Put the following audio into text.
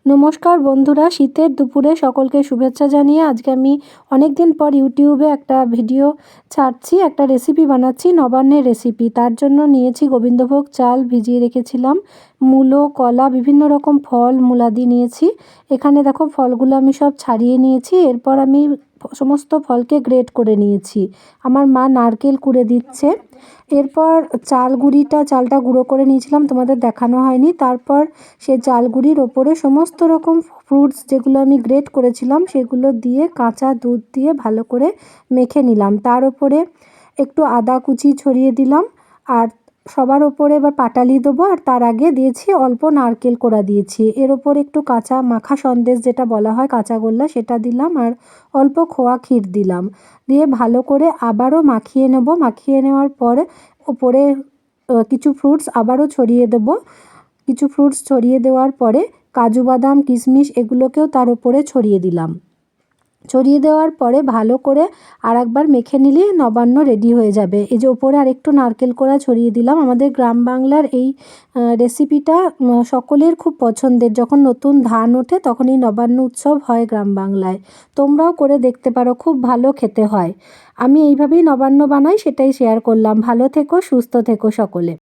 নমস্কার বন্ধুরা, শীতের দুপুরে সকলকে শুভেচ্ছা জানিয়ে আজকে আমি অনেক দিন পর ইউটিউবে একটা ভিডিও ছাড়ছি। একটা রেসিপি বানাচ্ছি, নবান্নের রেসিপি। তার জন্য নিয়েছি গোবিন্দভোগ চাল ভিজিয়ে রেখেছিলাম, মূলো, কলা, বিভিন্ন রকম ফল মূলাদি নিয়েছি। এখানে দেখো ফলগুলো আমি সব ছাড়িয়ে নিয়েছি। এরপর আমি সমস্ত ফলকে গ্রেট করে নিয়েছি। আমার মা নারকেল কুড়ে দিচ্ছে। এরপর চালটা গুঁড়ো করে নিয়েছিলাম, তোমাদের দেখানো হয়নি। তারপর সে চাল গুঁড়ির ওপরে সমস্ত রকম ফ্রুটস যেগুলো আমি গ্রেট করেছিলাম সেগুলো দিয়ে কাঁচা দুধ দিয়ে ভালো করে মেখে নিলাম। তার ওপরে একটু আদা কুচি ছড়িয়ে দিলাম, আর সবার ওপরে এবার পাটালি দেবো। আর তার আগে দিয়েছি অল্প নারকেল কোড়া দিয়েছি। এর ওপর একটু কাঁচা মাখা সন্দেশ যেটা বলা হয়, কাঁচা গোল্লা, সেটা দিলাম, আর অল্প খোয়া ক্ষীর দিলাম। দিয়ে ভালো করে আবারও মাখিয়ে নেব। মাখিয়ে নেওয়ার পরে ওপরে কিছু ফ্রুটস আবারও ছড়িয়ে দেবো। কিছু ফ্রুটস ছড়িয়ে দেওয়ার পরে কাজু বাদাম কিশমিশ এগুলোকেও তার উপরে ছড়িয়ে দিলাম। ছড়িয়ে দেওয়ার পরে ভালো করে আর একবার মেখে নিলেই নবান্ন রেডি হয়ে যাবে। এই যে ওপরে আর একটু নারকেল কোড়া ছড়িয়ে দিলাম। আমাদের গ্রাম বাংলার এই রেসিপিটা সকলের খুব পছন্দের। যখন নতুন ধান ওঠে তখন এই নবান্ন উৎসব হয় গ্রাম বাংলায়। তোমরাও করে দেখতে পারো, খুব ভালো খেতে হয়। আমি এইভাবেই নবান্ন বানাই, সেটাই শেয়ার করলাম। ভালো থেকো, সুস্থ থেকো সকলে।